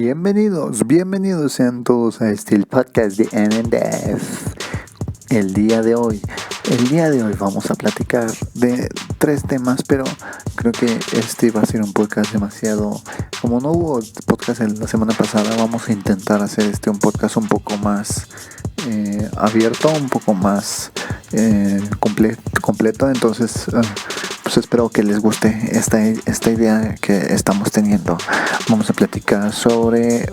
Bienvenidos sean todos a el podcast de NNDF. El día de hoy vamos a platicar de 3 temas, pero creo que este va a ser un podcast demasiado, como no hubo podcast la semana pasada, vamos a intentar hacer un podcast un poco más abierto, un poco más completo, entonces pues espero que les guste esta idea que estamos teniendo. Vamos a platicar sobre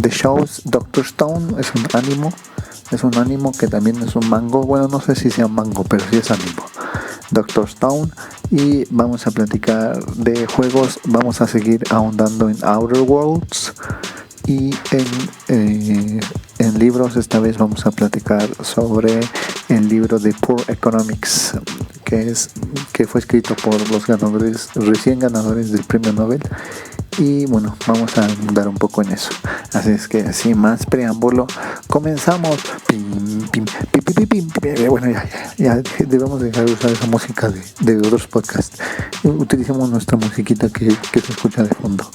The Shows. Doctor Stone es un ánimo que también es un mango. Bueno, no sé si sea mango, pero sí es ánimo. Doctor Stone. Y vamos a platicar de juegos. Vamos a seguir ahondando en Outer Worlds. Y en libros, esta vez vamos a platicar sobre el libro de Poor Economics, que fue escrito por los recién ganadores del premio Nobel. Y bueno, vamos a andar un poco en eso. Así es que sin más preámbulo, comenzamos. Bueno, ya debemos dejar de usar esa música de otros podcasts. Utilicemos nuestra musiquita que se escucha de fondo.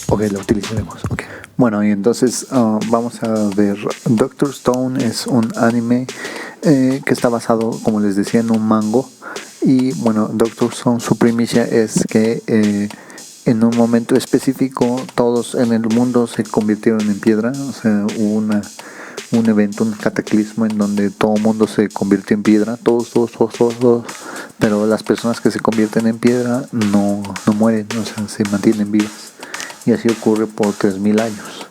Ok, la utilizaremos. Okay. Bueno, y entonces vamos a ver. Doctor Stone es un anime que está basado, como les decía, en un mango. Y bueno, Doctor Stone, su primicia es que en un momento específico todos en el mundo se convirtieron en piedra. O sea, hubo un evento, un cataclismo en donde todo el mundo se convirtió en piedra, todos, pero las personas que se convierten en piedra no mueren, o sea, se mantienen vivas, y así ocurre por 3000 años.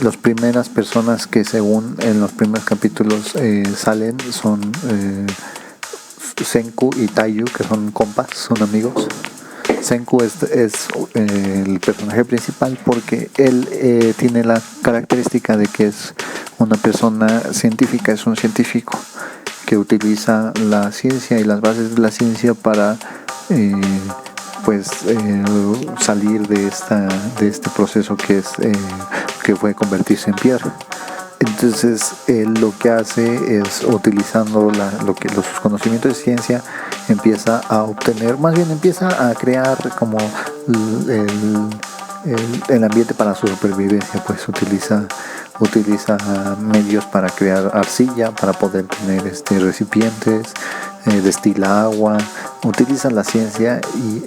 Las primeras personas que según en los primeros capítulos salen son Senku y Taiyu, que son compas, son amigos. Senku es el personaje principal porque él tiene la característica de que es una persona científica, es un científico que utiliza la ciencia y las bases de la ciencia para salir de este proceso que fue convertirse en piedra. Entonces él lo que hace es, utilizando sus conocimientos de ciencia, empieza a crear como el ambiente para su supervivencia. Pues utiliza medios para crear arcilla, para poder tener recipientes, destila agua, utiliza la ciencia y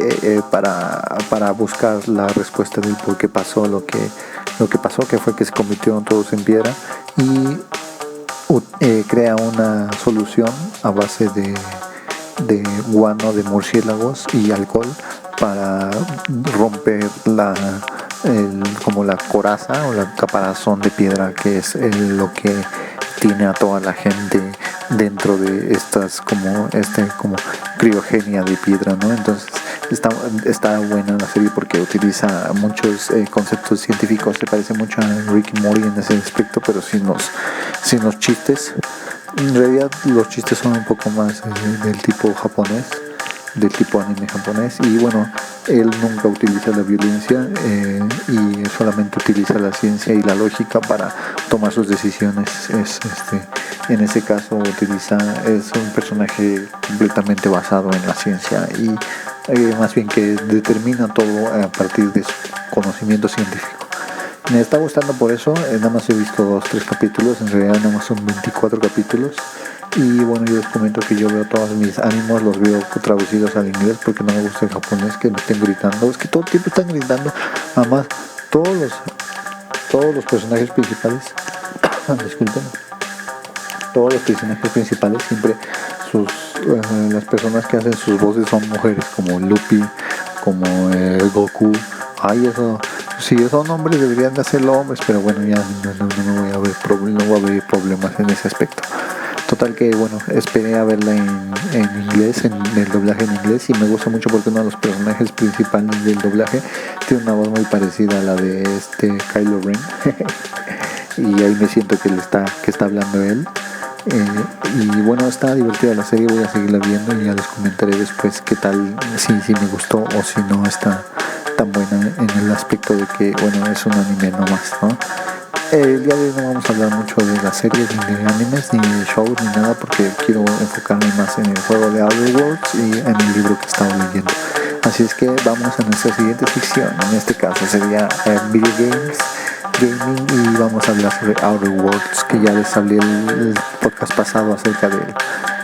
para buscar la respuesta del por qué pasó lo que pasó, que fue que se convirtieron todos en piedra, y crea una solución a base de guano de murciélagos y alcohol para romper como la coraza o la caparazón de piedra, que es lo que tiene a toda la gente dentro de estas como criogenia de piedra, ¿no? Entonces está buena la serie porque utiliza muchos conceptos científicos. Se parece mucho a Rick y Morty en ese aspecto, pero sin los chistes. En realidad los chistes son un poco más del tipo japonés, del tipo anime japonés. Y bueno, él nunca utiliza la violencia y solamente utiliza la ciencia y la lógica para tomar sus decisiones. En ese caso es un personaje completamente basado en la ciencia y más bien que determina todo a partir de su conocimiento científico. Me está gustando por eso. Nada más he visto 2-3 capítulos, en realidad nada más son 24 capítulos. Y bueno, yo les comento que yo veo todos mis ánimos, los veo traducidos al inglés porque no me gusta el japonés, que me estén gritando. Es que todo el tiempo están gritando. Además, todos los personajes principales disculpen, todos los personajes principales siempre las personas que hacen sus voces son mujeres, como Luffy, como Goku. Eso, si son hombres deberían de hacerlo hombres, pero bueno, ya no voy a ver problemas en ese aspecto. Total que bueno, esperé a verla en inglés, en el doblaje en inglés, y me gusta mucho porque uno de los personajes principales del doblaje tiene una voz muy parecida a la de Kylo Ren. Y ahí me siento que está hablando él. Y bueno, está divertida la serie, voy a seguirla viendo y ya les comentaré después qué tal, si me gustó o si no está tan buena, en el aspecto de que bueno, es un anime nomás, ¿no? El día de hoy no vamos a hablar mucho de las series, ni de animes, ni de shows, ni nada, porque quiero enfocarme más en el juego de Outer Worlds y en el libro que estaba leyendo. Así es que vamos a nuestra siguiente sección. En este caso sería Video Games, Gaming, y vamos a hablar sobre Outer Worlds, que ya les hablé el podcast pasado acerca de él.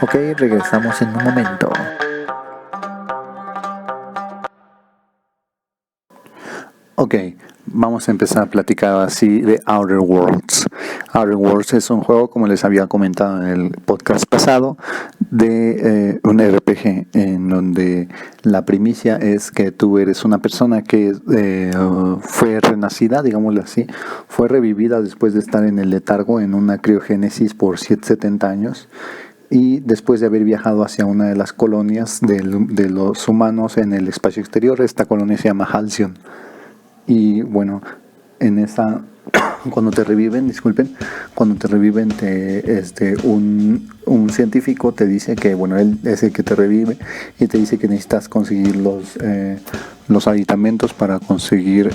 Ok, regresamos en un momento. Ok, vamos a empezar a platicar así de Outer Worlds. Outer Worlds es un juego, como les había comentado en el podcast pasado, de un RPG en donde la primicia es que tú eres una persona que fue renacida, digámoslo así, fue revivida después de estar en el letargo en una criogénesis por 70 años. Y después de haber viajado hacia una de las colonias de los humanos en el espacio exterior, esta colonia se llama Halcyon. Y bueno, en esa, cuando te reviven, un científico te dice que, bueno, él es el que te revive y te dice que necesitas conseguir los aditamentos para conseguir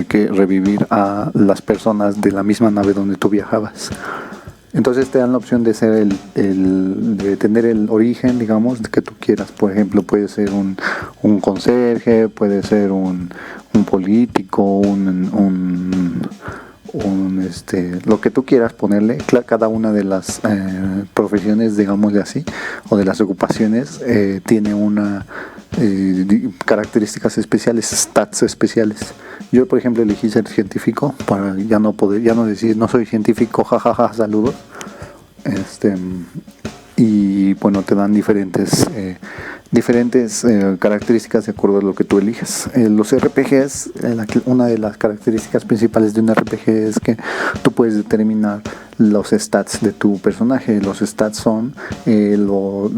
revivir a las personas de la misma nave donde tú viajabas. Entonces te dan la opción de ser de tener el origen, digamos, que tú quieras. Por ejemplo, puede ser un conserje, puede ser un político, lo que tú quieras ponerle. Cada una de las profesiones, digámosle así, o de las ocupaciones, tiene una características especiales, stats especiales. Yo, por ejemplo, elegí ser científico para ya no decir no soy científico, jajaja, saludos. Y bueno, te dan diferentes características de acuerdo a lo que tú eliges. Los RPGs, una de las características principales de un RPG es que tú puedes determinar los stats de tu personaje. Los stats son no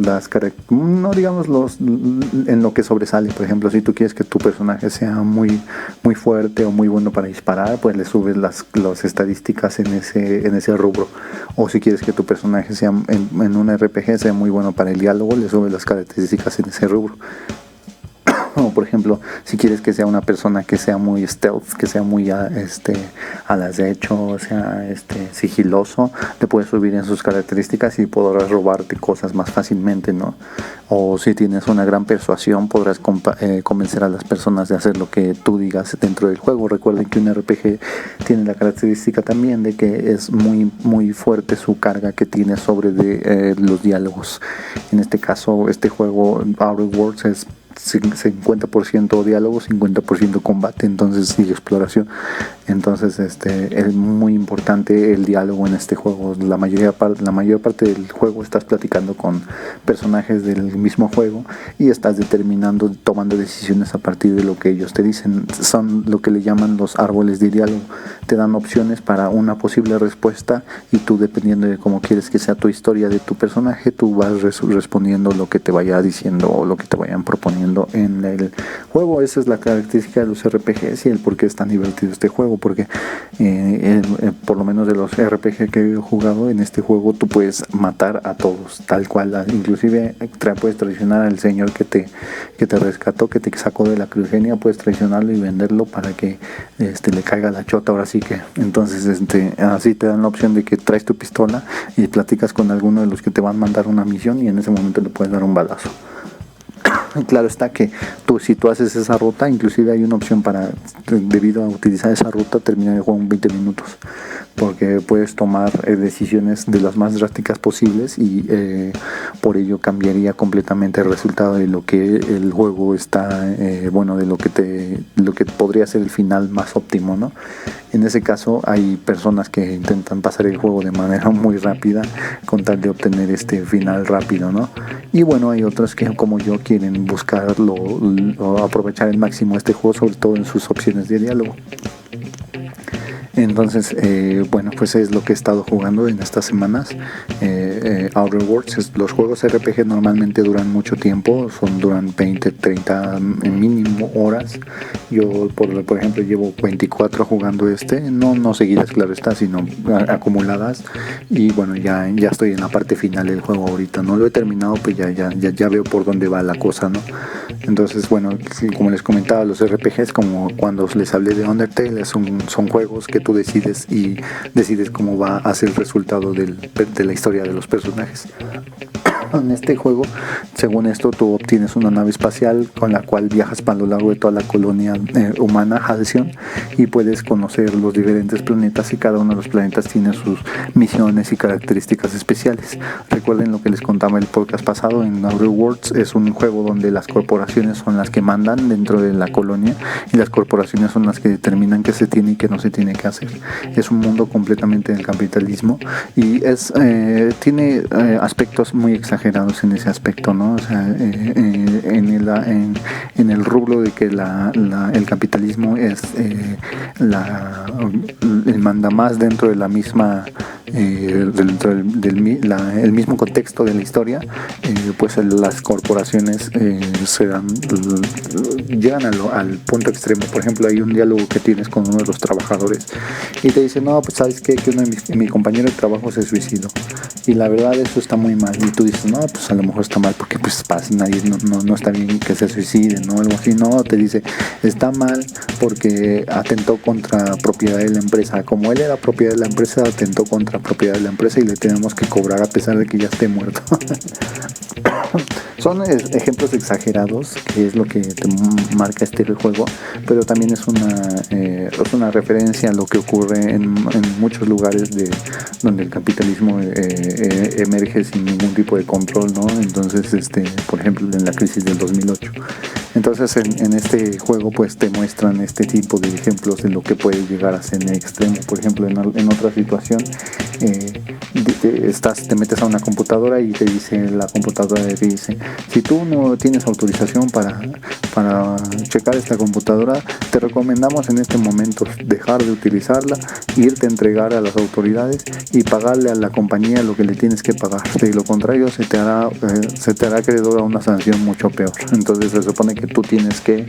digamos en lo que sobresale. Por ejemplo, si tú quieres que tu personaje sea muy muy fuerte o muy bueno para disparar, pues le subes las estadísticas en ese rubro. O si quieres que tu personaje sea en un RPG sea muy bueno para el diálogo, le subes las características en ese rubro. O por ejemplo, si quieres que sea una persona que sea muy stealth, que sea muy al acecho, sea sigiloso, te puedes subir en sus características y podrás robarte cosas más fácilmente, ¿no? O si tienes una gran persuasión, podrás convencer a las personas de hacer lo que tú digas dentro del juego. Recuerden que un RPG tiene la característica también de que es muy muy fuerte su carga que tiene sobre los diálogos. En este caso, este juego Outer Worlds es 50% diálogo, 50% combate, entonces, y exploración. Entonces es muy importante el diálogo en este juego. La mayor parte del juego estás platicando con personajes del mismo juego y estás tomando decisiones a partir de lo que ellos te dicen. Son lo que le llaman los árboles de diálogo. Te dan opciones para una posible respuesta y tú, dependiendo de cómo quieres que sea tu historia de tu personaje, tú vas respondiendo lo que te vaya diciendo o lo que te vayan proponiendo en el juego. Esa es la característica de los RPGs y el por qué es tan divertido este juego, porque por lo menos de los RPG que he jugado, en este juego tú puedes matar a todos, tal cual, inclusive puedes traicionar al señor que te rescató, que te sacó de la criogenia, puedes traicionarlo y venderlo para que le caiga la chota, ahora sí que. Entonces así te dan la opción de que traes tu pistola y platicas con alguno de los que te van a mandar una misión y en ese momento le puedes dar un balazo. Claro está que si tú haces esa ruta, inclusive hay una opción para, debido a utilizar esa ruta, terminar el juego en 20 minutos, porque puedes tomar decisiones de las más drásticas posibles y por ello cambiaría completamente el resultado de lo que el juego está, de lo que podría ser el final más óptimo, ¿no? En ese caso hay personas que intentan pasar el juego de manera muy rápida con tal de obtener este final rápido, ¿no? Y bueno, hay otros que, como yo, quieren buscarlo o aprovechar al máximo este juego, sobre todo en sus opciones de diálogo. Entonces, pues es lo que he estado jugando en estas semanas. Outer Worlds, los juegos RPG normalmente duran mucho tiempo, duran 20, 30 mínimo horas. Yo, por ejemplo, llevo 24 jugando no seguidas, claro está, sino acumuladas. Y bueno, ya estoy en la parte final del juego ahorita. No lo he terminado, pues ya veo por dónde va la cosa, ¿no? Entonces, bueno, como les comentaba, los RPGs, como cuando les hablé de Undertale, son juegos que tú decides y decides cómo va a ser el resultado de la historia de los personajes. En este juego, según esto, tú obtienes una nave espacial con la cual viajas para lo largo de toda la colonia humana, Halcyon, y puedes conocer los diferentes planetas, y cada uno de los planetas tiene sus misiones y características especiales. Recuerden lo que les contaba el podcast pasado, en Outer Worlds es un juego donde las corporaciones son las que mandan dentro de la colonia y las corporaciones son las que determinan qué se tiene y qué no se tiene que hacer. Es un mundo completamente del capitalismo y tiene aspectos muy exagerados en ese aspecto, ¿no? O sea, en el rubro de que el capitalismo es el mandamás dentro de la misma dentro el mismo contexto de la historia, pues las corporaciones llegan al punto extremo. Por ejemplo, hay un diálogo que tienes con uno de los trabajadores y te dice, no, pues sabes qué, que mi compañero de trabajo se suicidó, y la verdad eso está muy mal, y tú dices, no, pues a lo mejor está mal porque pues nadie no está bien que se suicide, ¿no? Algo así. No, te dice, está mal porque atentó contra propiedad de la empresa. Como él era propiedad de la empresa, atentó contra propiedad de la empresa y le tenemos que cobrar a pesar de que ya esté muerto. Son ejemplos exagerados, que es lo que te marca este juego, pero también es una referencia a lo que ocurre en muchos lugares donde el capitalismo emerge sin ningún tipo de control, ¿no? Entonces, por ejemplo, en la crisis del 2008. Entonces, en este juego, pues te muestran este tipo de ejemplos de lo que puede llegar a ser en extremo. Por ejemplo, en otra situación, te metes a una computadora y te dice la computadora, te dice, si tú no tienes autorización para checar esta computadora, te recomendamos en este momento dejar de utilizarla, irte a entregar a las autoridades y pagarle a la compañía lo que le tienes que pagar. De lo contrario, se te hará acreedor a una sanción mucho peor. Entonces se supone que tú tienes que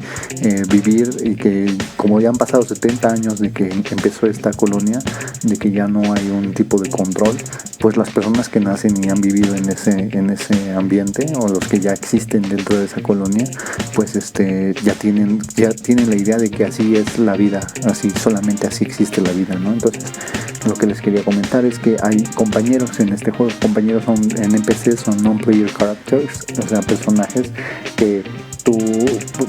vivir, y que como ya han pasado 70 años de que empezó esta colonia, de que ya no hay un tipo de control, pues las personas que nacen y han vivido en ese ambiente, o los que ya existen dentro de esa colonia, pues ya tienen la idea de que así es la vida, solamente así existe la vida, ¿no? Entonces, lo que les quería comentar es que hay compañeros en este juego. Compañeros son NPCs, son non-player characters, o sea, personajes que tú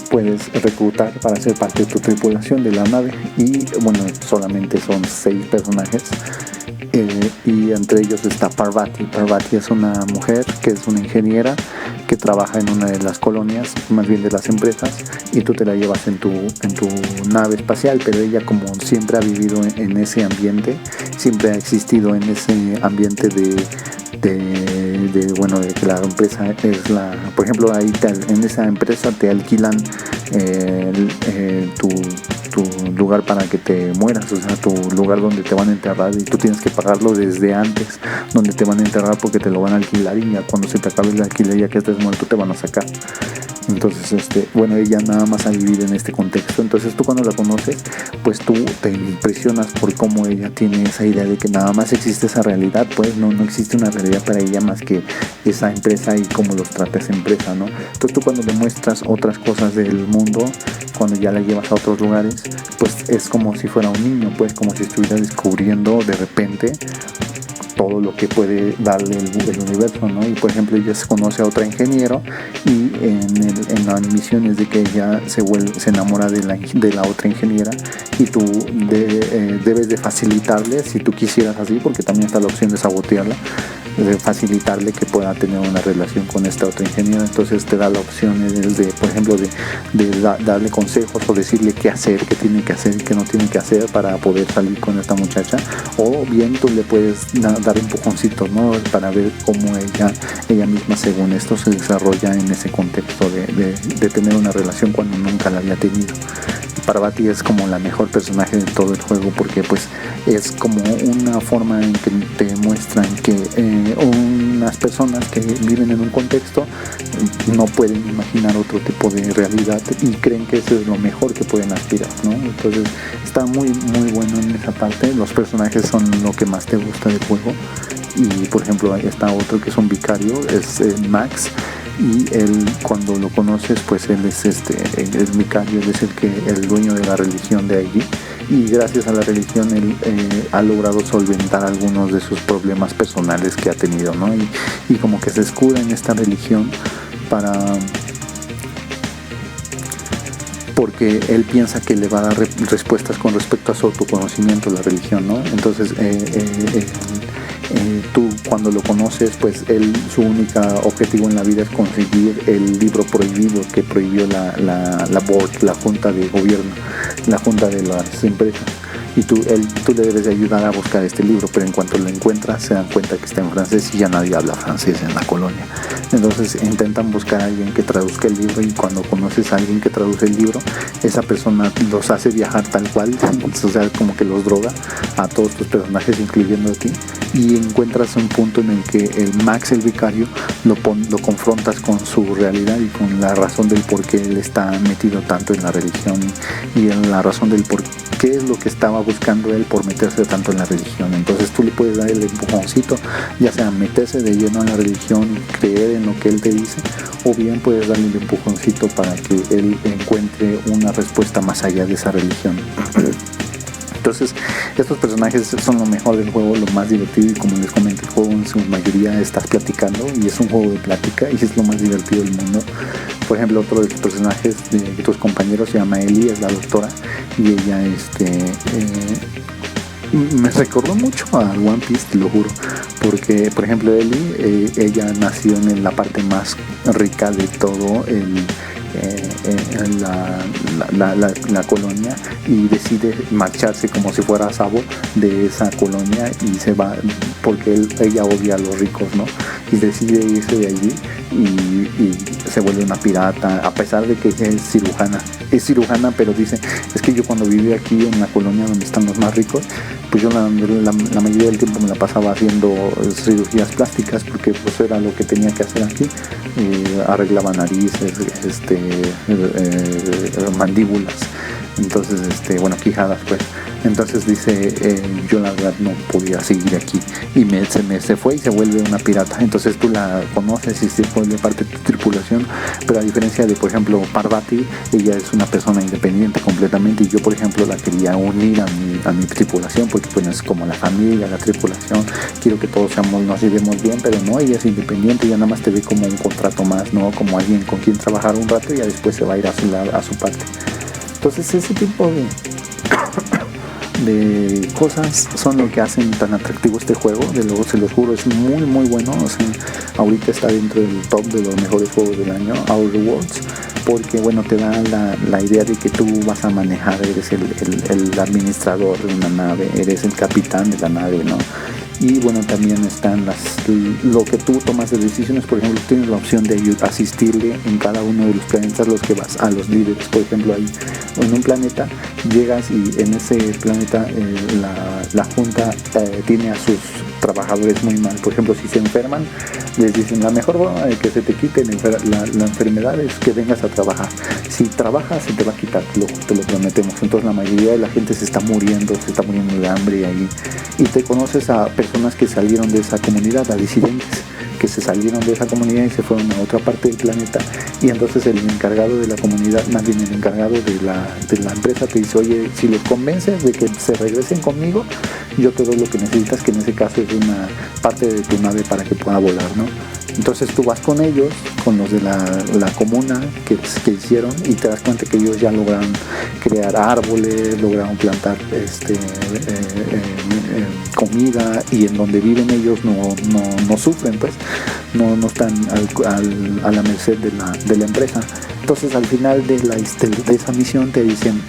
puedes reclutar para ser parte de tu tripulación de la nave, y bueno, solamente son 6 personajes. Y entre ellos está Parvati. Parvati es una mujer que es una ingeniera que trabaja en una de las colonias, más bien de las empresas, y tú te la llevas en tu nave espacial, pero ella, como siempre ha vivido en ese ambiente, siempre ha existido en ese ambiente de que la empresa es por ejemplo, ahí en esa empresa te alquilan tu lugar para que te mueras, o sea, tu lugar donde te van a enterrar, y tú tienes que pagarlo desde antes, donde te van a enterrar, porque te lo van a alquilar, y ya cuando se te acabe el alquiler, ya que estés muerto, te van a sacar. Entonces, ella nada más ha vivido en este contexto. Entonces tú, cuando la conoces, pues tú te impresionas por cómo ella tiene esa idea de que nada más existe esa realidad. Pues no existe una realidad para ella más que esa empresa y cómo los trata esa empresa, ¿no? Entonces tú, cuando le muestras otras cosas del mundo, cuando ya la llevas a otros lugares, pues es como si fuera un niño, pues como si estuviera descubriendo de repente todo lo que puede darle el universo, ¿no? Y por ejemplo, ella se conoce a otra ingeniero, y en las misiones de que ella se enamora de la otra ingeniera, y tú debes de facilitarle, si tú quisieras así, porque también está la opción de sabotearla, de facilitarle que pueda tener una relación con esta otra ingeniera. Entonces te da la opción por ejemplo, darle consejos, o decirle qué hacer, qué tiene que hacer y qué no tiene que hacer para poder salir con esta muchacha, o bien tú le puedes dar empujoncitos, ¿no? Para ver cómo ella misma, según esto, se desarrolla en ese contexto de tener una relación cuando nunca la había tenido. Parvati es como la mejor personaje de todo el juego, porque pues es como una forma en que te muestran que unas personas que viven en un contexto no pueden imaginar otro tipo de realidad, y creen que eso es lo mejor que pueden aspirar, ¿no? Entonces está muy muy bueno en esa parte. Los personajes son lo que más te gusta del juego. Y por ejemplo, está otro que es un vicario, es Max, y él, cuando lo conoces, pues él es el vicario, él es el dueño de la religión de allí, y gracias a la religión él ha logrado solventar algunos de sus problemas personales que ha tenido, ¿no? Y como que se escuda en esta religión porque él piensa que le va a dar respuestas con respecto a su autoconocimiento, la religión, ¿no? Entonces tú cuando lo conoces, pues él, su único objetivo en la vida es conseguir el libro prohibido que prohibió la board, la junta de gobierno, la junta de las empresas. Y tú le debes de ayudar a buscar este libro, pero en cuanto lo encuentras se dan cuenta que está en francés y ya nadie habla francés en la colonia. Entonces intentan buscar a alguien que traduzca el libro, y cuando conoces a alguien que traduce el libro, esa persona los hace viajar tal cual, o sea, como que los droga a todos tus personajes, incluyendo a ti, y encuentras un punto en el que el Max, el vicario, lo confrontas con su realidad y con la razón del por qué él está metido tanto en la religión, y en la razón del por qué es lo que estaba buscando él por meterse tanto en la religión. Entonces tú le puedes dar el empujoncito, ya sea meterse de lleno en la religión, creer en lo que él te dice, o bien puedes darle el empujoncito para que él encuentre una respuesta más allá de esa religión. Entonces estos personajes son lo mejor del juego, lo más divertido, y como les comenté, el juego en su mayoría estás platicando y es un juego de plática y es lo más divertido del mundo. Por ejemplo, otro de los personajes de tus compañeros se llama Ellie, es la doctora, y ella me recordó mucho a One Piece, te lo juro, porque por ejemplo Ellie, ella nació en la parte más rica de todo la colonia, y decide marcharse como si fuera Sabo de esa colonia, y se va porque ella odia a los ricos, ¿no? Y decide irse de allí y se vuelve una pirata, a pesar de que es cirujana, pero dice, es que yo cuando viví aquí en la colonia donde están los más ricos, pues yo la mayoría del tiempo me la pasaba haciendo cirugías plásticas, porque pues era lo que tenía que hacer aquí. Arreglaba narices, mandíbulas, entonces quijadas, pues. Entonces dice, yo la verdad no podía seguir aquí, y se fue y se vuelve una pirata. Entonces tú la conoces y se vuelve parte de tu tripulación, pero a diferencia de, por ejemplo, Parvati, ella es una persona independiente completamente, y yo, por ejemplo, la quería unir a mi tripulación, porque pues es como la familia, la tripulación, quiero que todos nos llevemos bien, pero no, ella es independiente, ella nada más te ve como un contrato más, no como alguien con quien trabajar un rato y ya después se va a ir a su parte. Entonces ese tipo de cosas son lo que hacen tan atractivo este juego. De luego, se los juro, es muy muy bueno. O sea, ahorita está dentro del top de los mejores juegos del año, Outer Worlds, porque bueno, te da la idea de que tú vas a manejar, eres el administrador de una nave, eres el capitán de la nave, ¿no? Y bueno, también están lo que tú tomas de decisiones. Por ejemplo, tienes la opción de asistirle en cada uno de los planetas los que vas a los líderes. Por ejemplo, ahí en un planeta llegas, y en ese planeta la junta tiene a sus trabajadores muy mal. Por ejemplo, si se enferman, les dicen, la mejor forma de que se te quite la enfermedad es que vengas a trabajar. Si trabajas, se te va a quitar, te lo prometemos. Entonces la mayoría de la gente se está muriendo de hambre ahí, y te conoces a personas que salieron de esa comunidad, a disidentes que se salieron de esa comunidad y se fueron a otra parte del planeta, y entonces el encargado de la comunidad, más bien el encargado de la empresa, te dice, oye, si los convences de que se regresen conmigo, yo te doy lo que necesitas, que en ese caso es una parte de tu nave para que pueda volar, ¿no? Entonces tú vas con ellos, con los de la comuna que hicieron, y te das cuenta que ellos ya lograron crear árboles, lograron plantar comida, y en donde viven ellos no sufren, pues no están a la merced de la empresa. Entonces al final de esa misión te dicen,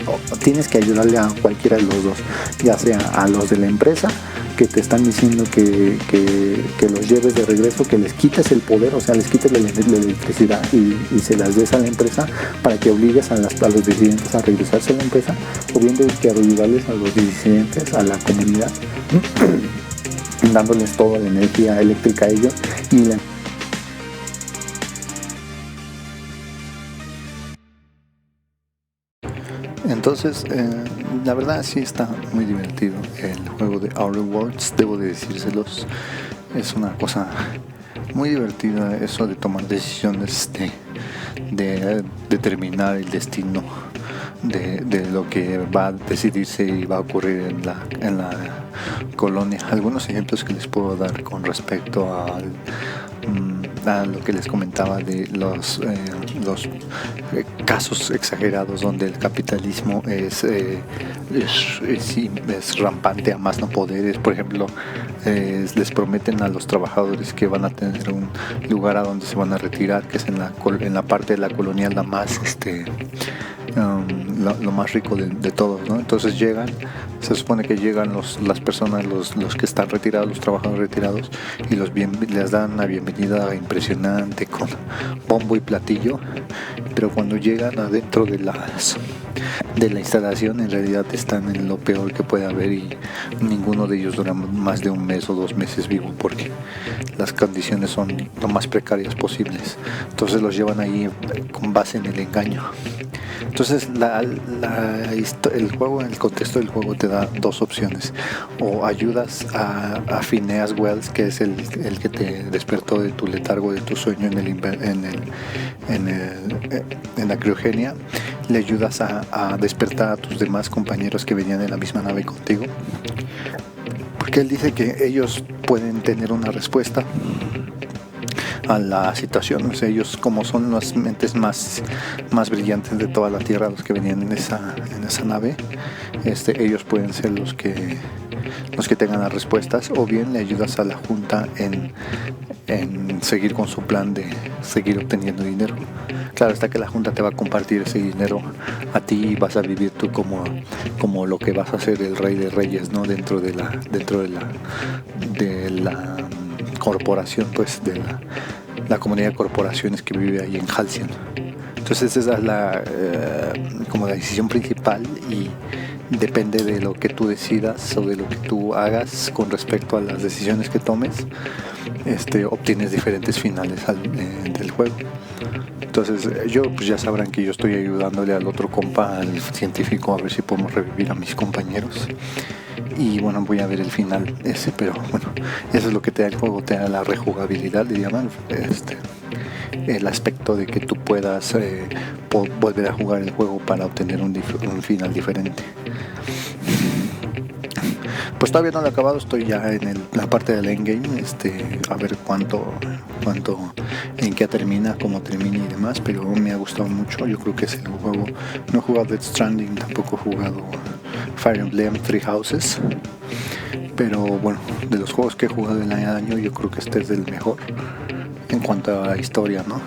tienes que ayudarle a cualquiera de los dos, ya sea a los de la empresa, que te están diciendo que los lleves de regreso, que les quites el poder, o sea, les quites la electricidad y se las des a la empresa, para que obligues a los disidentes a regresarse a la empresa, o bien de que ayudarles a los disidentes, a la comunidad, dándoles toda la energía eléctrica a ellos, y entonces, la verdad sí está muy divertido el juego de Outer Worlds, debo de decírselos. Es una cosa muy divertida eso de tomar decisiones, de determinar el destino de lo que va a decidirse y va a ocurrir en la colonia. Algunos ejemplos que les puedo dar con respecto a lo que les comentaba de los casos exagerados donde el capitalismo es rampante a más no poder. Por ejemplo, les prometen a los trabajadores que van a tener un lugar a donde se van a retirar, que es en la parte de la colonial la más lo más rico de todos, ¿no? Entonces se supone que llegan las personas, los que están retirados, los trabajadores retirados, y les dan una bienvenida impresionante con bombo y platillo, pero cuando llegan adentro de la instalación, en realidad están en lo peor que puede haber, y ninguno de ellos dura más de un mes o 2 meses vivo, porque las condiciones son lo más precarias posibles. Entonces los llevan ahí con base en el engaño. Entonces el juego, en el contexto del juego, te da dos opciones: o ayudas a Phineas Wells, que es el que te despertó de tu letargo, de tu sueño en la criogenia. Le ayudas a despertar a tus demás compañeros que venían en la misma nave contigo, porque él dice que ellos pueden tener una respuesta a la situación. O sea, ellos, como son las mentes más brillantes de toda la Tierra, los que venían en esa nave, ellos pueden ser los que tengan las respuestas, o bien le ayudas a la Junta en seguir con su plan de seguir obteniendo dinero. Claro está que la Junta te va a compartir ese dinero a ti, y vas a vivir tú como lo que vas a ser el rey de reyes, ¿no? Dentro de la corporación, pues, de la comunidad de corporaciones que vive ahí en Halcyon. Entonces esa es como la decisión principal, y depende de lo que tú decidas o de lo que tú hagas con respecto a las decisiones que tomes, obtienes diferentes finales del juego. Entonces pues ya sabrán que yo estoy ayudándole al otro compa, al científico, a ver si podemos revivir a mis compañeros. Y bueno, voy a ver el final ese, pero bueno, eso es lo que te da el juego, te da la rejugabilidad, le llaman, el aspecto de que tú puedas volver a jugar el juego para obtener un final diferente. Pues todavía no lo he acabado, estoy ya en la parte del endgame, a ver en qué termina, cómo termina y demás, pero me ha gustado mucho. Yo creo que es el juego. No he jugado Death Stranding, tampoco he jugado Fire Emblem Three Houses, pero bueno, de los juegos que he jugado en el año, yo creo que este es el mejor en cuanto a historia, ¿no?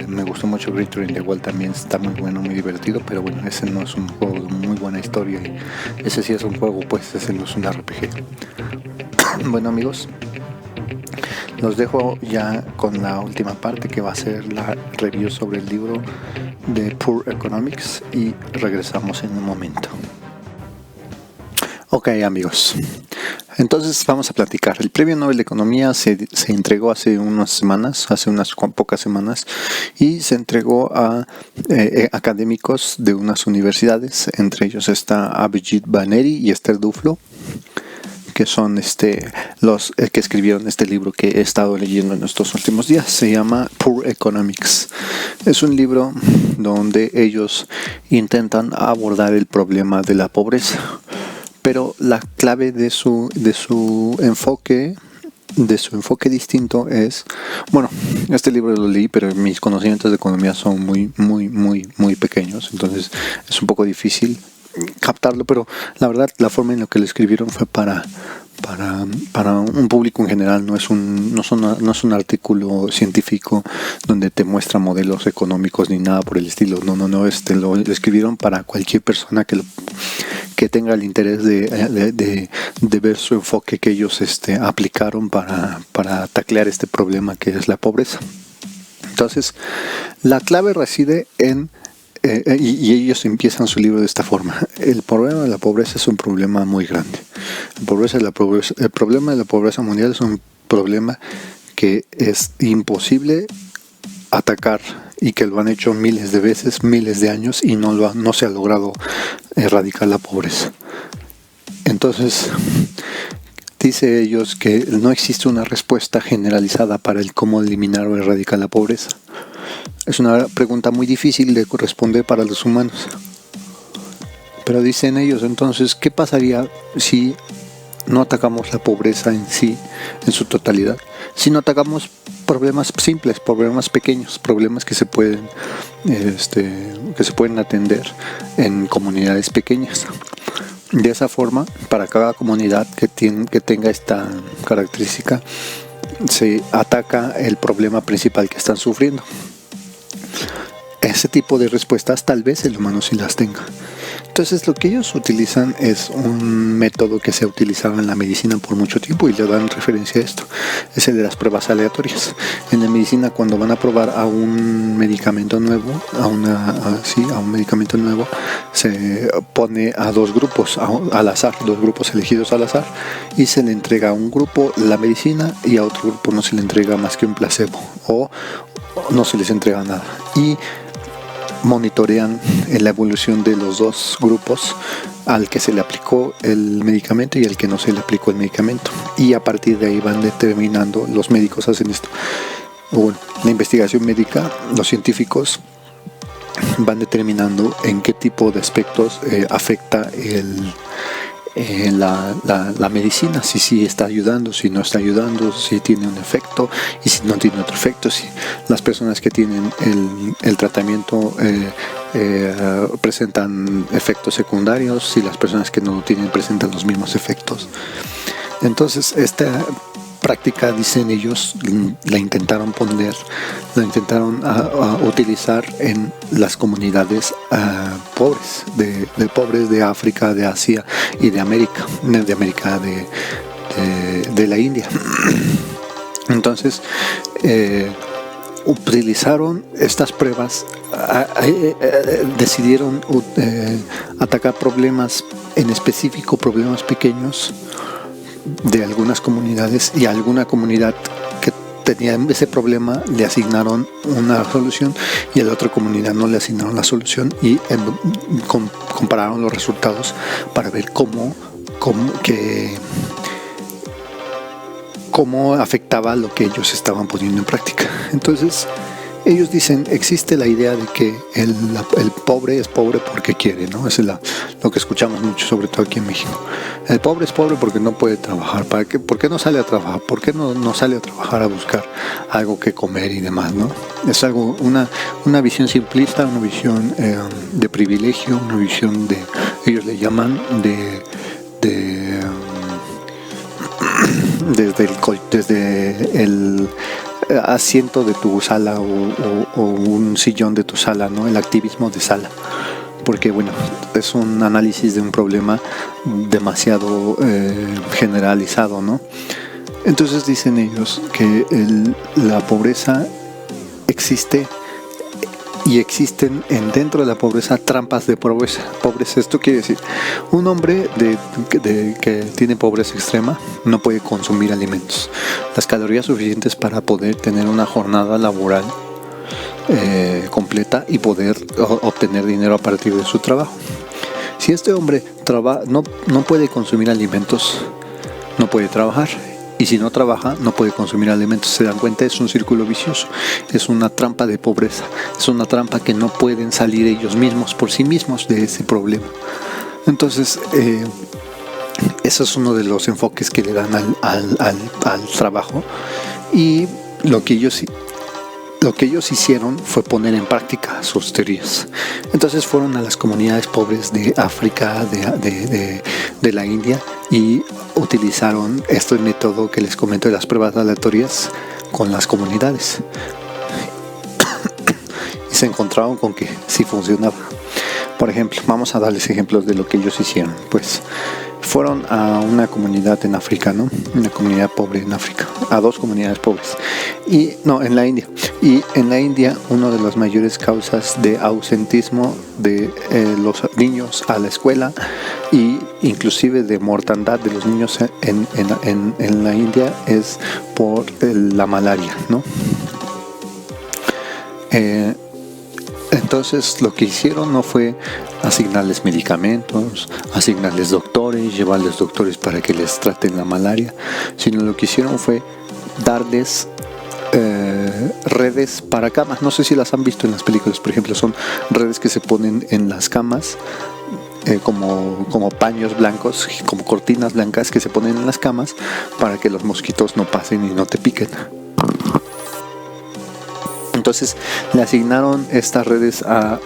Me gustó mucho Greater in the World, también está muy bueno, muy divertido, pero bueno, ese no es un juego de muy buena historia, y ese sí es un juego, pues ese no es un RPG. Bueno, amigos, los dejo ya con la última parte, que va a ser la review sobre el libro de Poor Economics, y regresamos en un momento. Ok, amigos, entonces vamos a platicar. El Premio Nobel de Economía se entregó hace unas pocas semanas, y se entregó a académicos de unas universidades. Entre ellos está Abhijit Banerjee y Esther Duflo, que son los que escribieron este libro que he estado leyendo en estos últimos días. Se llama Poor Economics. Es un libro donde ellos intentan abordar el problema de la pobreza, pero la clave de su enfoque distinto es, bueno, este libro lo leí, pero mis conocimientos de economía son muy, muy, muy, muy pequeños, entonces es un poco difícil captarlo, pero la verdad la forma en la que lo escribieron fue para un público en general. No es un artículo científico donde te muestra modelos económicos ni nada por el estilo. No, lo escribieron para cualquier persona que tenga el interés de ver su enfoque que ellos aplicaron para taclear este problema que es la pobreza. Entonces, la clave reside en y ellos empiezan su libro de esta forma: el problema de la pobreza es un problema muy grande. El problema de la pobreza mundial es un problema que es imposible atacar, y que lo han hecho miles de veces, miles de años, y no se ha logrado erradicar la pobreza. Entonces, dice ellos que no existe una respuesta generalizada para el cómo eliminar o erradicar la pobreza. Es una pregunta muy difícil de responder para los humanos. Pero dicen ellos, entonces, ¿qué pasaría si no atacamos la pobreza en sí, en su totalidad? Si no atacamos problemas simples, problemas pequeños, problemas que se pueden atender en comunidades pequeñas. De esa forma, para cada comunidad que tenga esta característica, se ataca el problema principal que están sufriendo. Ese tipo de respuestas tal vez el humano sí las tenga. Entonces lo que ellos utilizan es un método que se ha utilizado en la medicina por mucho tiempo y le dan referencia a esto. Es el de las pruebas aleatorias. En la medicina, cuando van a probar a un medicamento nuevo, a un medicamento nuevo, se pone a dos grupos al azar, dos grupos elegidos al azar, y se le entrega a un grupo la medicina y a otro grupo no se le entrega más que un placebo o no se les entrega nada. Y monitorean la evolución de los dos grupos, al que se le aplicó el medicamento y al que no se le aplicó el medicamento, y a partir de ahí van determinando, los médicos hacen esto, bueno, la investigación médica, los científicos van determinando en qué tipo de aspectos afecta la medicina, si está ayudando, si no está ayudando, si tiene un efecto y si no tiene otro efecto, si las personas que tienen el tratamiento presentan efectos secundarios, si las personas que no lo tienen presentan los mismos efectos. Entonces esta práctica, dicen ellos, la intentaron utilizar en las comunidades pobres, pobres de África, de Asia y de América, de la India. Entonces utilizaron estas pruebas, decidieron atacar problemas en específico, problemas pequeños de algunas comunidades, y a alguna comunidad que tenía ese problema le asignaron una solución y a la otra comunidad no le asignaron la solución, y compararon los resultados para ver cómo afectaba lo que ellos estaban poniendo en práctica. Entonces ellos dicen, existe la idea de que el pobre es pobre porque quiere, ¿no? Eso es lo que escuchamos mucho, sobre todo aquí en México. El pobre es pobre porque no puede trabajar. ¿Por qué no sale a trabajar? ¿Por qué no sale a trabajar a buscar algo que comer y demás, ¿no? Es algo, una visión simplista, una visión de privilegio, una visión ellos le llaman desde el asiento de tu sala o un sillón de tu sala, ¿no? El activismo de sala, porque bueno, es un análisis de un problema demasiado generalizado, ¿no? Entonces dicen ellos que la pobreza existe, y existen dentro de la pobreza trampas de pobreza. Esto quiere decir, un hombre que tiene pobreza extrema no puede consumir alimentos, las calorías suficientes para poder tener una jornada laboral completa y poder obtener dinero a partir de su trabajo. Si este hombre no puede consumir alimentos, no puede trabajar. Y si no trabaja, no puede consumir alimentos. Se dan cuenta, es un círculo vicioso. Es una trampa de pobreza. Es una trampa que no pueden salir ellos mismos por sí mismos de ese problema. Entonces, eso es uno de los enfoques que le dan al trabajo. Y lo que ellos hicieron fue poner en práctica sus teorías. Entonces fueron a las comunidades pobres de África, de la India, y utilizaron este método que les comento de las pruebas aleatorias con las comunidades. Y se encontraron con que sí funcionaba. Por ejemplo, vamos a darles ejemplos de lo que ellos hicieron. Pues fueron a una comunidad en África, ¿no? Una comunidad pobre en África, a dos comunidades pobres. En la India. Y en la India, una de las mayores causas de ausentismo de los niños a la escuela, y inclusive de mortandad de los niños en la India, es por la malaria, ¿no? Entonces lo que hicieron no fue asignarles medicamentos, asignarles doctores, llevarles doctores para que les traten la malaria, sino lo que hicieron fue darles redes para camas. No sé si las han visto en las películas, por ejemplo, son redes que se ponen en las camas, como paños blancos, como cortinas blancas que se ponen en las camas para que los mosquitos no pasen y no te piquen. Entonces le asignaron estas redes a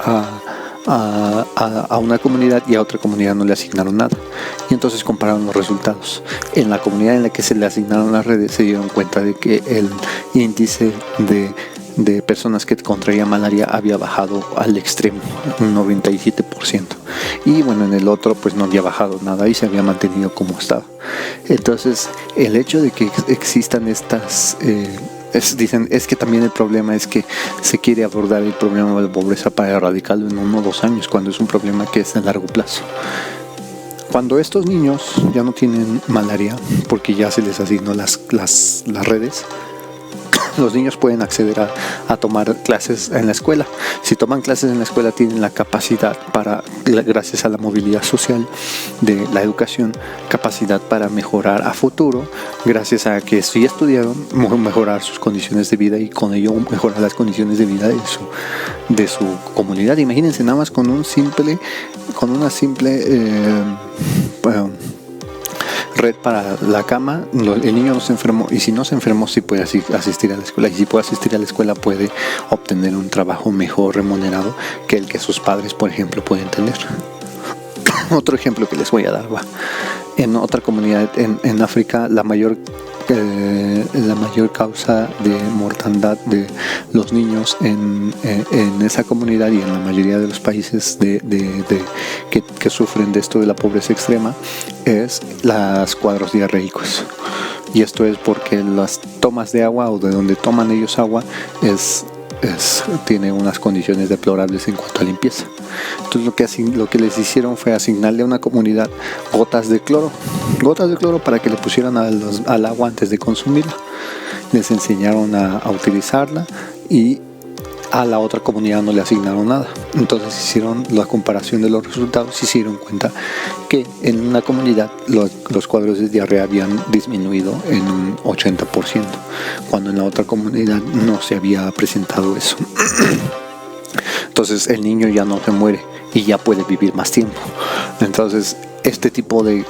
una comunidad, y a otra comunidad no le asignaron nada, y entonces compararon los resultados. En la comunidad en la que se le asignaron las redes se dieron cuenta de que el índice de personas que contraían malaria había bajado al extremo, un 97%, y bueno, en el otro pues no había bajado nada y se había mantenido como estaba. Entonces el hecho de que existan estas dicen, es que también el problema es que se quiere abordar el problema de la pobreza para erradicarlo en 1 o 2 años, cuando es un problema que es a largo plazo. Cuando estos niños ya no tienen malaria, porque ya se les asignó las redes, los niños pueden acceder a tomar clases en la escuela. Si toman clases en la escuela, tienen la capacidad para, gracias a la movilidad social de la educación, capacidad para mejorar a futuro, gracias a que si estudiaron, mejorar sus condiciones de vida, y con ello mejorar las condiciones de vida de su comunidad. Imagínense, nada más con una simple red para la cama, el niño no se enfermó, y si no se enfermó sí puede asistir a la escuela, y si puede asistir a la escuela puede obtener un trabajo mejor remunerado que el que sus padres, por ejemplo, pueden tener. Otro ejemplo que les voy a dar, en otra comunidad en África, la mayor causa de mortandad de los niños en esa comunidad y en la mayoría de los países que sufren de esto de la pobreza extrema es los cuadros diarreicos. Y esto es porque las tomas de agua, o de donde toman ellos agua, tiene unas condiciones deplorables en cuanto a limpieza. Entonces lo que les hicieron fue asignarle a una comunidad gotas de cloro para que le pusieran al agua antes de consumirla. Les enseñaron a utilizarla, y a la otra comunidad no le asignaron nada. Entonces hicieron la comparación de los resultados y se dieron cuenta que en una comunidad los cuadros de diarrea habían disminuido en un 80%, cuando en la otra comunidad no se había presentado eso. Entonces el niño ya no se muere y ya puede vivir más tiempo. Entonces este tipo de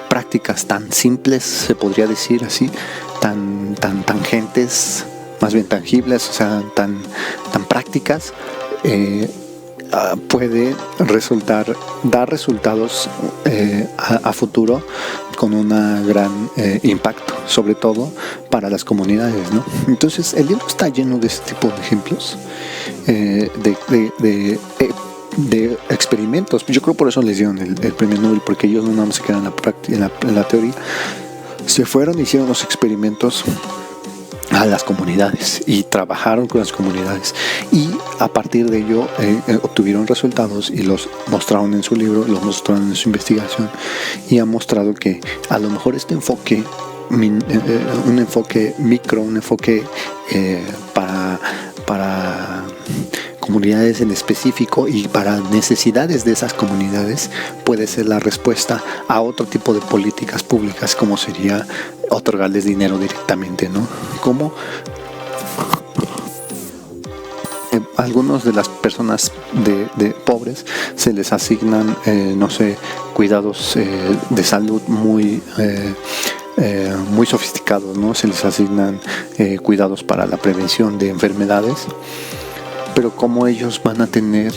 prácticas tan simples, se podría decir así, tan tangentes, más bien tangibles, o sea, tan prácticas, puede dar resultados a futuro con un gran impacto, sobre todo para las comunidades, ¿no? Entonces el libro está lleno de este tipo de ejemplos, de experimentos. Yo creo por eso les dieron el premio Nobel, porque ellos no nada más se quedan en la teoría, se fueron y hicieron los experimentos a las comunidades y trabajaron con las comunidades, y a partir de ello obtuvieron resultados y los mostraron en su libro, los mostraron en su investigación, y han mostrado que a lo mejor este enfoque, un enfoque micro, un enfoque para comunidades en específico y para necesidades de esas comunidades, puede ser la respuesta a otro tipo de políticas públicas, como sería otorgarles dinero directamente, ¿no? Como algunos de las personas de pobres se les asignan, cuidados de salud muy sofisticados, ¿no? Se les asignan cuidados para la prevención de enfermedades, pero como ellos van a tener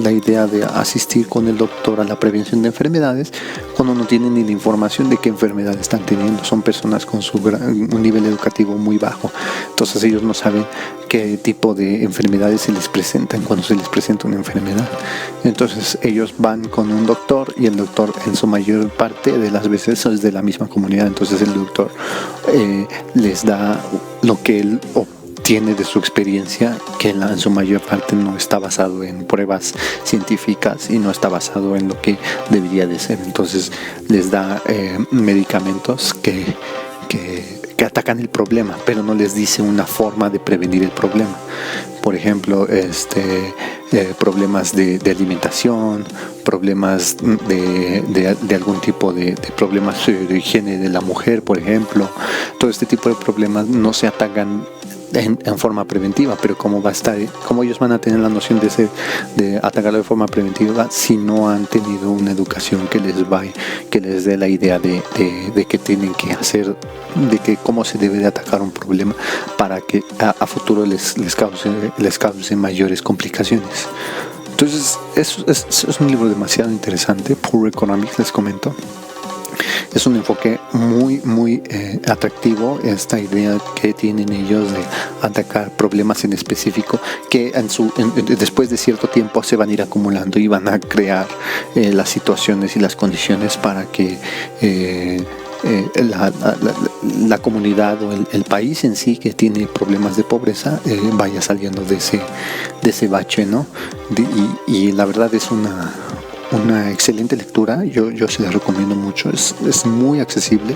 la idea de asistir con el doctor a la prevención de enfermedades cuando no tienen ni la información de qué enfermedad están teniendo? Son personas con un nivel educativo muy bajo, entonces ellos no saben qué tipo de enfermedades se les presentan cuando se les presenta una enfermedad. Entonces ellos van con un doctor, y el doctor en su mayor parte de las veces es de la misma comunidad. Entonces el doctor les da lo que él tiene de su experiencia, que en su mayor parte no está basado en pruebas científicas y no está basado en lo que debería de ser. Entonces les da medicamentos que atacan el problema, pero no les dice una forma de prevenir el problema. Por ejemplo, problemas de alimentación, problemas de algún tipo de problemas de higiene de la mujer, por ejemplo. Todo este tipo de problemas no se atacan en forma preventiva, pero cómo ellos van a tener la noción de atacarlo de forma preventiva si no han tenido una educación que les dé la idea de qué tienen que hacer, de que cómo se debe de atacar un problema para que a futuro les cause mayores complicaciones. Entonces es un libro demasiado interesante. Poor Economics, les comento. Es un enfoque muy atractivo, esta idea que tienen ellos de atacar problemas en específico que después de cierto tiempo se van a ir acumulando y van a crear las situaciones y las condiciones para que la comunidad o el país en sí que tiene problemas de pobreza vaya saliendo de ese bache, ¿no? Y la verdad es una excelente lectura. Yo se la recomiendo mucho. Es muy accesible.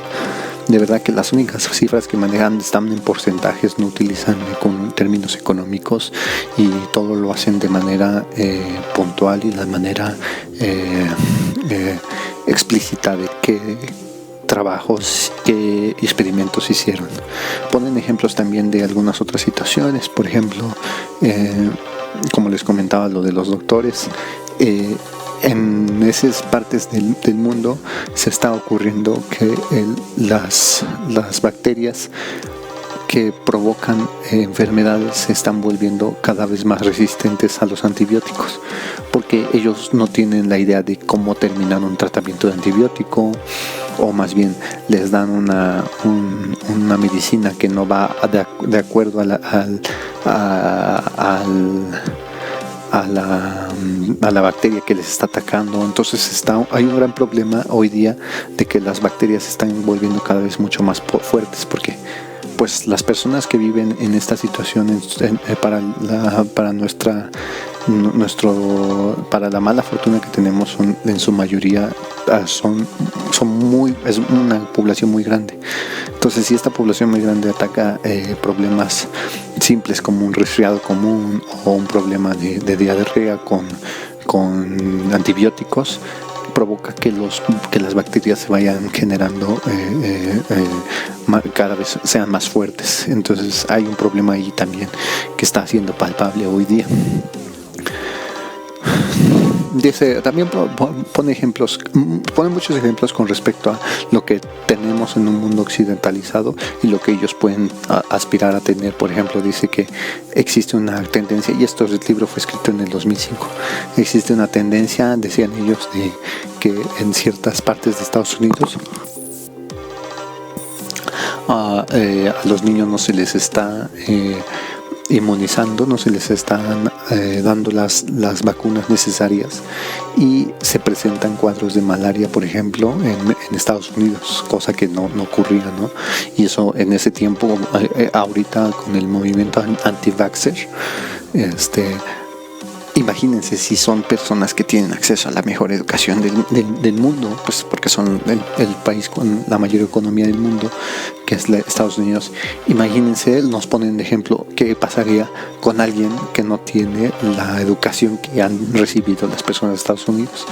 De verdad que las únicas cifras que manejan están en porcentajes, no utilizan con términos económicos, y todo lo hacen de manera puntual y de manera explícita de qué trabajos, qué experimentos hicieron. Ponen ejemplos también de algunas otras situaciones, por ejemplo, como les comentaba, lo de los doctores. En esas partes del mundo se está ocurriendo que las bacterias que provocan enfermedades se están volviendo cada vez más resistentes a los antibióticos, porque ellos no tienen la idea de cómo terminar un tratamiento de antibiótico, o más bien les dan una medicina que no va de acuerdo a la bacteria que les está atacando. Entonces hay un gran problema hoy día de que las bacterias se están volviendo cada vez mucho más fuertes, porque pues las personas que viven en esta situación para la mala fortuna que tenemos son en su mayoría es una población muy grande. Entonces, si esta población muy grande ataca problemas simples como un resfriado común o un problema de diarrea con antibióticos, provoca que las bacterias se vayan generando cada vez sean más fuertes. Entonces hay un problema ahí también que está siendo palpable hoy día. También pone muchos ejemplos con respecto a lo que tenemos en un mundo occidentalizado y lo que ellos pueden aspirar a tener. Por ejemplo, dice que existe una tendencia, y el libro fue escrito en el 2005, existe una tendencia, decían ellos, de que en ciertas partes de Estados Unidos a los niños no se les está inmunizando, no se les están dando las vacunas necesarias, y se presentan cuadros de malaria, por ejemplo, en Estados Unidos, cosa que no ocurría, ¿no? Y eso en ese tiempo, ahorita con el movimiento anti-vaxxer, imagínense si son personas que tienen acceso a la mejor educación del mundo, pues porque son el país con la mayor economía del mundo, que es Estados Unidos. Imagínense, nos ponen de ejemplo qué pasaría con alguien que no tiene la educación que han recibido las personas de Estados Unidos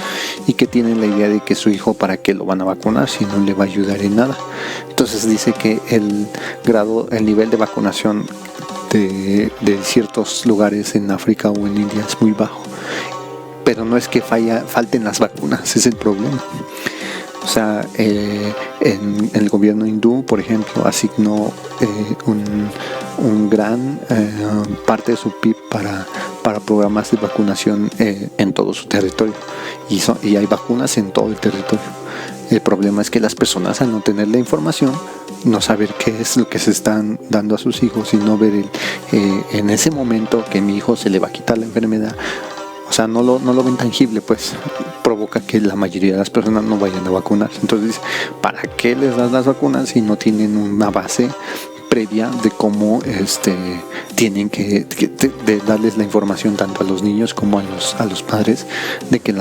y que tienen la idea de que su hijo, para qué lo van a vacunar si no le va a ayudar en nada. Entonces dice que el nivel de vacunación de ciertos lugares en África o en India es muy bajo, pero no es que falten las vacunas, es el problema. O sea, en el gobierno hindú, por ejemplo, asignó un gran parte de su PIB para programas de vacunación en todo su territorio, y hay vacunas en todo el territorio. El problema es que las personas, al no tener la información, no saber qué es lo que se están dando a sus hijos y no ver en ese momento que mi hijo se le va a quitar la enfermedad, o sea, no lo ven tangible, pues provoca que la mayoría de las personas no vayan a vacunarse. Entonces, ¿para qué les das las vacunas si no tienen una base previa de cómo tienen que darles la información tanto a los niños como a los padres de que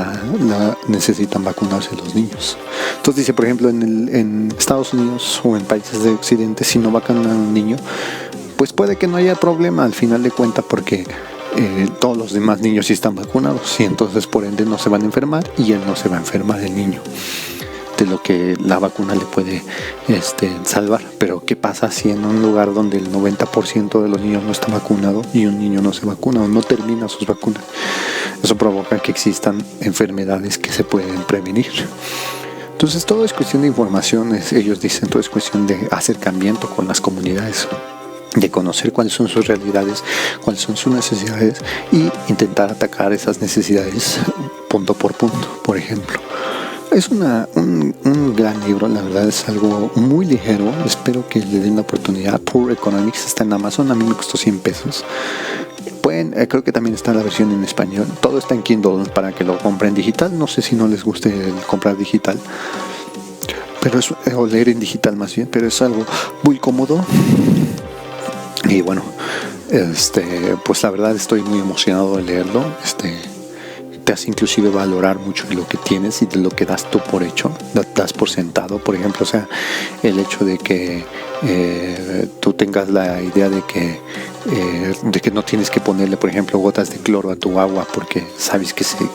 necesitan vacunarse los niños? Entonces dice, por ejemplo, en Estados Unidos o en países de Occidente, si no vacunan a un niño, pues puede que no haya problema al final de cuentas, porque todos los demás niños sí están vacunados y entonces por ende no se van a enfermar y él no se va a enfermar, el niño, de lo que la vacuna le puede salvar. Pero ¿qué pasa si en un lugar donde el 90% de los niños no está vacunado y un niño no se vacuna o no termina sus vacunas? Eso provoca que existan enfermedades que se pueden prevenir. Entonces todo es cuestión de información, ellos dicen, todo es cuestión de acercamiento con las comunidades, de conocer cuáles son sus realidades, cuáles son sus necesidades y intentar atacar esas necesidades punto por punto. Por ejemplo, es un gran libro, la verdad es algo muy ligero, espero que le den la oportunidad. Poor Economics está en Amazon, a mí me costó 100 pesos. Creo que también está la versión en español, todo está en Kindle para que lo compren digital, no sé si no les guste el comprar digital, pero o leer en digital más bien, pero es algo muy cómodo. Y bueno, pues la verdad estoy muy emocionado de leerlo. Te hace inclusive valorar mucho de lo que tienes y de lo que das tú por hecho, das por sentado. Por ejemplo, o sea, el hecho de que tú tengas la idea de que no tienes que ponerle, por ejemplo, gotas de cloro a tu agua, porque sabes que si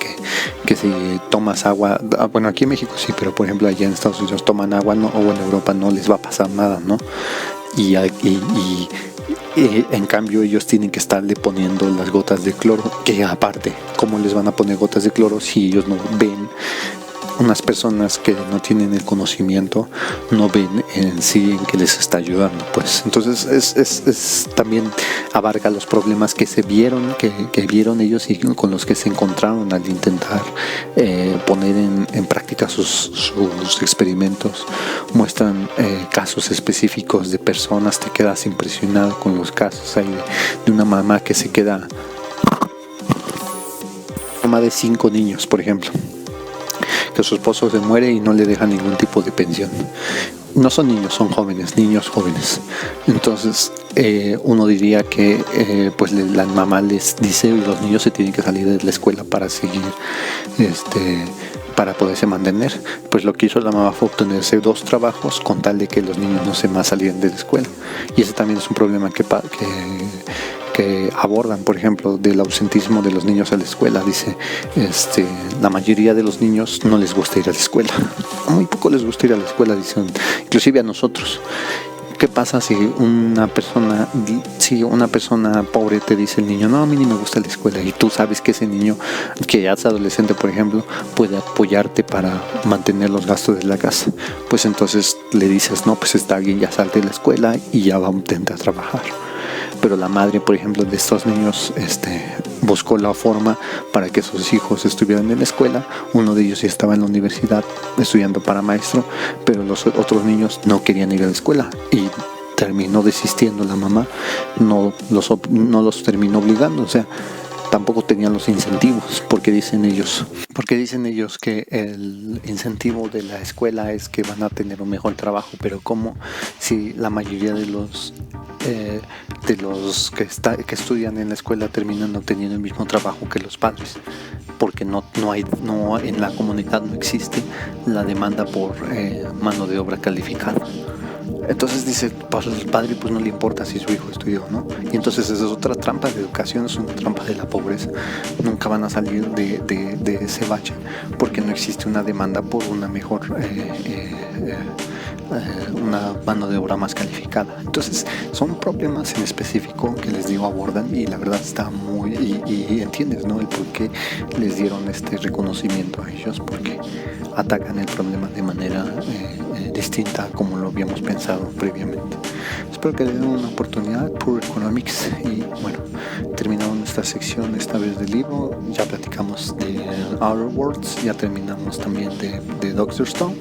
tomas agua, bueno, aquí en México sí, pero por ejemplo allá en Estados Unidos toman agua, ¿no? O en Europa no les va a pasar nada, ¿no? Y en cambio ellos tienen que estarle poniendo las gotas de cloro, que aparte, ¿cómo les van a poner gotas de cloro si ellos no ven? Unas personas que no tienen el conocimiento no ven en sí en que les está ayudando, pues entonces es también abarca los problemas que se vieron, que vieron ellos y con los que se encontraron al intentar poner en práctica sus experimentos. Muestran casos específicos de personas, te quedas impresionado con los casos. Hay de una mamá que se queda, mamá de 5 niños, por ejemplo, que su esposo se muere y no le deja ningún tipo de pensión. No son niños, son niños jóvenes. Entonces uno diría que pues la mamá les dice y los niños se tienen que salir de la escuela para seguir para poderse mantener. Pues lo que hizo la mamá fue obtenerse 2 trabajos con tal de que los niños no se más salieran de la escuela. Y ese también es un problema que abordan, por ejemplo, del ausentismo de los niños a la escuela. Dice, la mayoría de los niños no les gusta ir a la escuela, muy poco les gusta ir a la escuela, dicen, inclusive a nosotros. ¿Qué pasa si una persona pobre te dice el niño, no, a mí ni me gusta la escuela, y tú sabes que ese niño, que ya es adolescente, por ejemplo, puede apoyarte para mantener los gastos de la casa? Pues entonces le dices, no, pues está bien, ya salte de la escuela y ya va a intentar trabajar. Pero la madre, por ejemplo, de estos niños buscó la forma para que sus hijos estuvieran en la escuela. Uno de ellos ya estaba en la universidad estudiando para maestro, pero los otros niños no querían ir a la escuela y terminó desistiendo la mamá, no los terminó obligando, o sea, tampoco tenían los incentivos, porque dicen ellos que el incentivo de la escuela es que van a tener un mejor trabajo, pero ¿cómo si la mayoría de los que estudian en la escuela terminan obteniendo el mismo trabajo que los padres? Porque no en la comunidad no existe la demanda por mano de obra calificada. Entonces dice, pues el padre pues no le importa si su hijo estudió o no. Y entonces esa es otra trampa de educación, es una trampa de la pobreza. Nunca van a salir de ese bache porque no existe una demanda por una mejor una mano de obra más calificada. Entonces son problemas en específico que les digo abordan, y la verdad está muy y entiendes, ¿no?, el por qué les dieron este reconocimiento a ellos, porque atacan el problema de manera distinta a como lo habíamos pensado previamente. Espero que le den una oportunidad. Poor Economics. Y bueno, terminamos nuestra sección esta vez del libro. Ya platicamos de Outer Worlds, ya terminamos también de Dr. Stone,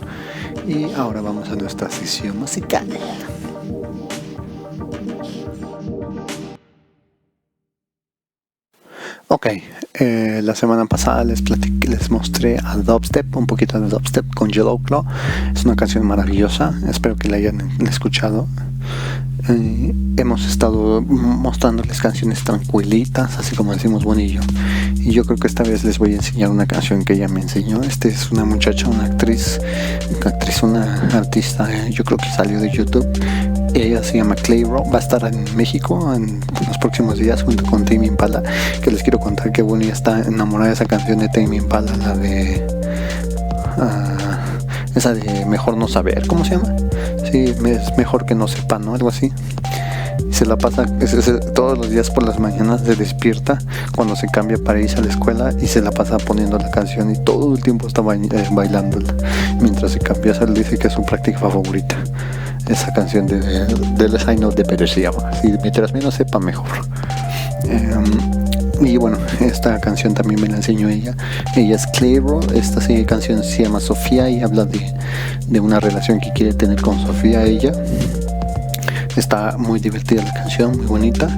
y ahora vamos a nuestra sección musical. Ok, la semana pasada les mostré a Dubstep, un poquito de Dubstep con Yellow Claw. Es una canción maravillosa, espero que la hayan escuchado. Hemos estado mostrándoles canciones tranquilitas, así como decimos Bonillo, y yo creo que esta vez les voy a enseñar una canción que ella me enseñó. Es una muchacha, una artista, yo creo que salió de YouTube, Ella se llama Clayro, va a estar en México en los próximos días junto con Tame Impala, que les quiero contar que Bonnie está enamorada de esa canción de Tame Impala, la de esa de Mejor No Saber, ¿cómo se llama? Sí, es mejor que no sepa, ¿no? Algo así. Se la pasa todos los días por las mañanas, se despierta cuando se cambia para irse a la escuela y se la pasa poniendo la canción y todo el tiempo está bailándola mientras se cambia. Se le dice que es su práctica favorita, esa canción de Les I Know de Better se llama. Si mientras menos sepa, mejor. Y bueno, esta canción también me la enseñó ella. Ella es Clayro. Esta canción se llama Sofía y habla de una relación que quiere tener con Sofía ella. Está muy divertida la canción, muy bonita.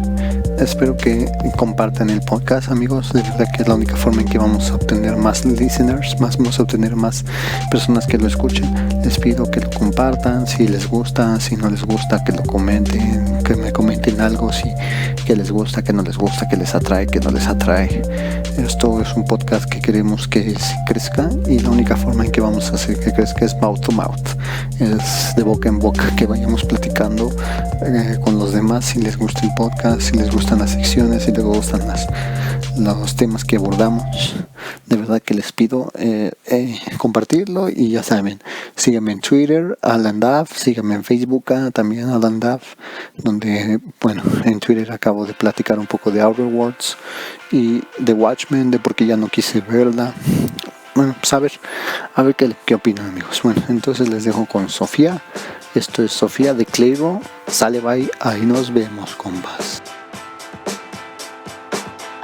Espero que compartan el podcast, amigos. De verdad que es la única forma en que vamos a obtener más listeners, vamos a obtener más personas que lo escuchen. Les pido que lo compartan, si les gusta, si no les gusta, que lo comenten, que me comenten algo, si que les gusta, que no les gusta, que les atrae, que no les atrae. Esto es un podcast que queremos que crezca y la única forma en que vamos a hacer que crezca es mouth to mouth, es de boca en boca, que vayamos platicando con los demás, si les gusta el podcast, si les gustan las secciones, si les gustan los temas que abordamos. De verdad que les pido compartirlo y ya saben, síganme en Twitter, Alan Duff, síganme en Facebook también, Alan Duff, donde, bueno, en Twitter acabo de platicar un poco de Outer Worlds y de Watchmen, de por qué ya no quise verla. Bueno, pues a ver qué opinan, amigos. Bueno, entonces les dejo con Sofía. Esto es Sofía de Clayro. Sale, bye, ahí nos vemos, compas.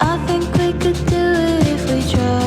I think we could do it if we try.